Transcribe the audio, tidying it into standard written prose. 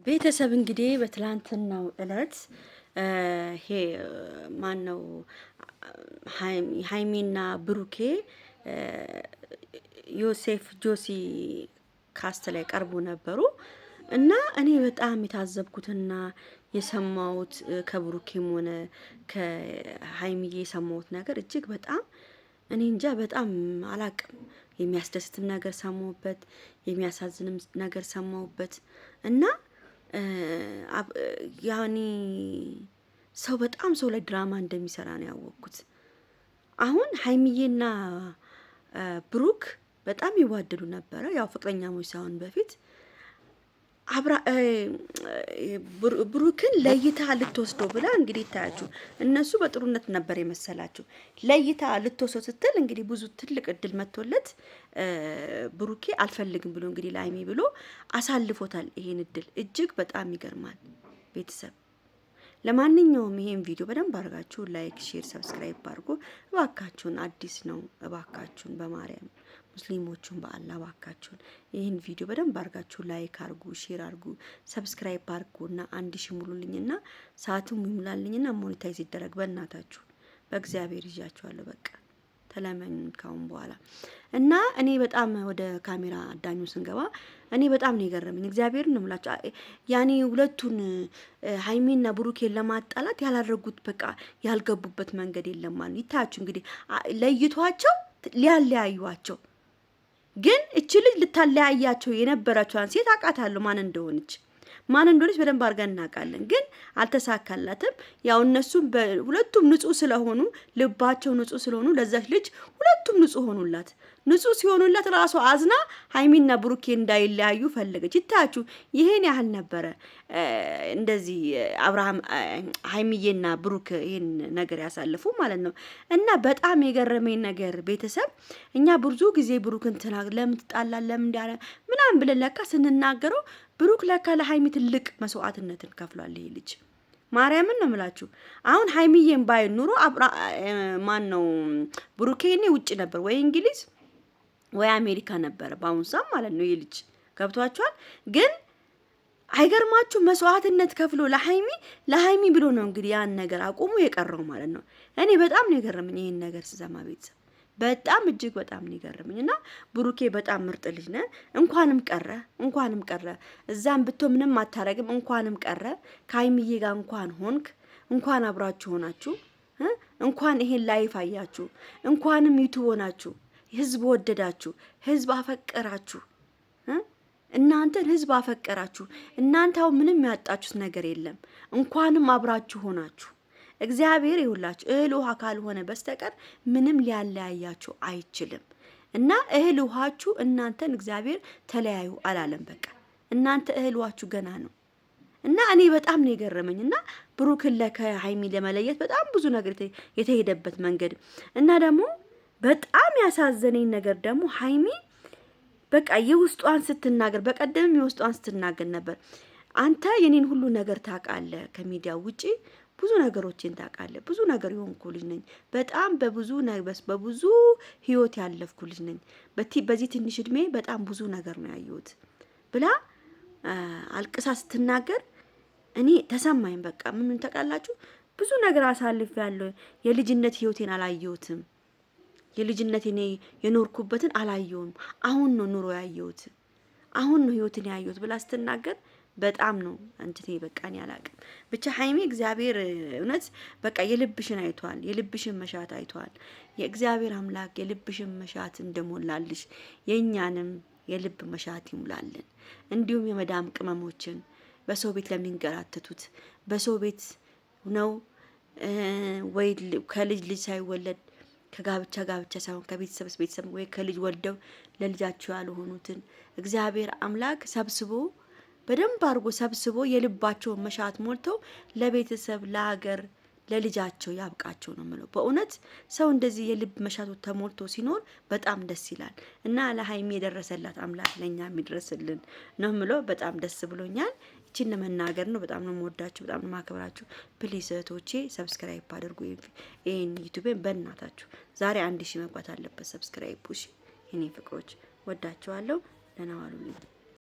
ቤተሰብ እንግዲህ በትላንትናው እለት ይሄ ማነው ሃይሚና ብሩኬ ዮሴፍ ጆሲ ካስት ላይ ቀርቦ ነበሩ እና እኔ በጣም የታዘብኩትና የሰማሁት ከብሩኬም ሆነ ከሃይሚዬ የሰማሁት ነገር እጅግ በጣም እኔ እንጃ በጣም አላቅም። የሚያስደስትም ነገር ሰማሁበት፣ የሚያሳዝንም ነገር ሰማሁበት እና ያኔ ሰው በጣም ሰው ላይ ድራማ እንደሚሰራ ነው ያወቅኩት። አሁን ሃይሚዬና ብሩክ በጣም ይዋደዱ ነበረ። ያው ፍቅረኛሞች ሳይሆን በፊት አብራ ብሩክን ለይታ ልትወስደው ብላ እንግዲህ ታያችሁ። እነሱ በጥሩነት ነበር የመሰላችሁ። ለይታ ልትወስደው ስትል እንግዲህ ብዙ ትልቅ እድል መጥቶለት ብሩኬ አልፈልግም ብሎ እንግዲህ ላይሚ ብሎ አሳልፎታል። ይሄን እድል እጅግ በጣም ይገርማል ቤተሰብ። ለማንኛውም ይሄን ቪዲዮ በደንብ አድርጋችሁ ላይክ፣ ሼር፣ ሰብስክራይብ አድርጉ እባካችሁን። አዲስ ነው እባካችሁን፣ በማርያም ሙስሊሞቹን በአላህ እባካችሁን ይሄን ቪዲዮ በደንብ አድርጋችሁ ላይክ አድርጉ፣ ሼር አድርጉ፣ ሰብስክራይብ አድርጉና 1000 ሙሉልኝና ሰዓቱም ይሙላልኝና ሞኔታይዝ ይደረግ። በእናታችሁ በእግዚአብሔር ይዣችኋለሁ። በቃ ተለመኝ ካሁን በኋላ እና እኔ በጣም ወደ ካሜራ አዳኙ ስንገባ እኔ በጣም ነው የገረመኝ። እግዚአብሔር ነው የምላችሁ። ያኔ ሁለቱን ሃይሚና ብሩኬን ለማጣላት ያላደረጉት በቃ ያልገቡበት መንገድ የለም ማለት ይታያችሁ። እንግዲህ ለይቷቸው ሊያለያዩዋቸው ግን እቺ ልጅ ልታለያያቸው የነበረችውን ሴት አውቃታለሁ ማን እንደሆነች በደንብ አድርገን እናውቃለን። ግን አልተሳካላትም። ያው እነሱም ሁለቱም ንጹህ ስለሆኑ ልባቸው ንጹህ ስለሆኑ ለዛች ልጅ ሁለቱም ንጹህ ሆኑላት። ንጹህ ሲሆኑላት ራሱ አዝና ሃይሚና ብሩኬ እንዳይለያዩ ፈለገች። ይታያችሁ ይሄን ያህል ነበረ እንደዚህ አብርሃም ሃይሚዬና ብሩክ ይሄን ነገር ያሳልፉ ማለት ነው። እና በጣም የገረመኝ ነገር ቤተሰብ እኛ ብዙ ጊዜ ብሩክን ለምን ትጣላል ለምን እንዲያለ ምናምን ብለን ለካ ስንናገረው ብሩክ ለካ ለሃይሚ ትልቅ መስዋዕትነትን ከፍሏል። ይሄ ልጅ ማርያምን ነው የምላችሁ። አሁን ሃይሚዬን ባይ ኑሮ ማን ነው ብሩኬ እኔ ውጭ ነበር ወይ እንግሊዝ ወይ አሜሪካ ነበር በአሁን ሰዓት ማለት ነው። ይሄ ልጅ ገብቷቸዋል። ግን አይገርማችሁ መስዋዕትነት ከፍሎ ለሃይሚ ብሎ ነው እንግዲህ ያን ነገር አቁሙ የቀረው ማለት ነው። እኔ በጣም ነው የገረመኝ ይሄን ነገር ስሰማ ቤተሰብ በጣም እጅግ በጣም ነው የገረመኝ። እና ብሩኬ በጣም ምርጥ ልጅ ነህ። እንኳንም ቀረ እዛም ብቶ ምንም አታረግም። እንኳንም ቀረ ከሃይሚዬ ጋር እንኳን ሆንክ፣ እንኳን አብራችሁ ሆናችሁ፣ እንኳን ይሄን ላይፍ አያችሁ፣ እንኳንም ዩቲዩብ ሆናችሁ፣ ህዝብ ወደዳችሁ፣ ህዝብ አፈቀራችሁ። እናንተን ህዝብ አፈቀራችሁ። እናንተ አሁን ምንም ያጣችሁት ነገር የለም። እንኳንም አብራችሁ ሆናችሁ እግዚአብሔር ይሁላችሁ። እህል ውሃ ካልሆነ በስተቀር ምንም ሊያለያያችሁ አይችልም። እና እህል ውሃችሁ እናንተን እግዚአብሔር ተለያዩ አላለም። በቃ እናንተ እህል ውሃችሁ ገና ነው። እና እኔ በጣም ነው የገረመኝ። እና ብሩክን ከሃይሚ ለመለየት በጣም ብዙ ነገር የተሄደበት መንገድ እና ደግሞ በጣም ያሳዘነኝ ነገር ደግሞ ሃይሚ በቃ የውስጧን ስትናገር፣ በቀደምም የውስጧን ስትናገር ነበር። አንተ የኔን ሁሉ ነገር ታውቃለህ፣ ከሚዲያው ውጪ ብዙ ነገሮችን ታውቃለህ። ብዙ ነገር የሆንኩ ልጅ ነኝ። በጣም በብዙ ህይወት ያለፍኩ ልጅ ነኝ። በዚህ ትንሽ እድሜ በጣም ብዙ ነገር ነው ያየሁት ብላ አልቅሳ ስትናገር እኔ ተሰማኝ። በቃ ምን ተቃላችሁ? ብዙ ነገር አሳልፌያለሁ። የልጅነት ህይወቴን አላየሁትም። የልጅነት እኔ የኖርኩበትን አላየሁም። አሁን ነው ኑሮ ያየሁት። አሁን ነው ህይወትን ያየሁት ብላ ስትናገር በጣም ነው አንቺ በቃኝ አላቅም። ብቻ ሃይሚ እግዚአብሔር እውነት በቃ የልብሽን አይቷል። የልብሽን መሻት አይቷል። የእግዚአብሔር አምላክ የልብሽን መሻት እንደሞላልሽ የኛንም የልብ መሻት ይሙላልን። እንዲሁም የመዳም ቅመሞችን በሰው ቤት ለሚንገራተቱት በሰው ቤት ነው ወይ ከልጅ ሳይወለድ ከጋብቻ ሳይሆን ከቤተሰብ ወይ ከልጅ ወልደው ለልጃቸው ያልሆኑትን እግዚአብሔር አምላክ በደንብ አድርጎ ሰብስቦ የልባቸውን መሻት ሞልተው ለቤተሰብ ለሀገር ለልጃቸው ያብቃቸው ነው የምለው። በእውነት ሰው እንደዚህ የልብ መሻቱ ተሞልቶ ሲኖር በጣም ደስ ይላል። እና ለሃይሚ የደረሰላት አምላክ ለኛ የሚደርስልን ነው የምለው። በጣም ደስ ብሎኛል። እቺን ለመናገር ነው። በጣም ነው የምወዳችሁ፣ በጣም ነው የማከብራችሁ። ፕሊዝ እህቶቼ ሰብስክራይብ አድርጉ ይሄን ዩቲዩብን በእናታችሁ። ዛሬ 1000 መግባት አለበት ሰብስክራይብ። ፑሽ የኔ ፍቅሮች ወዳችኋለሁ። ደህና ዋሉልኝ።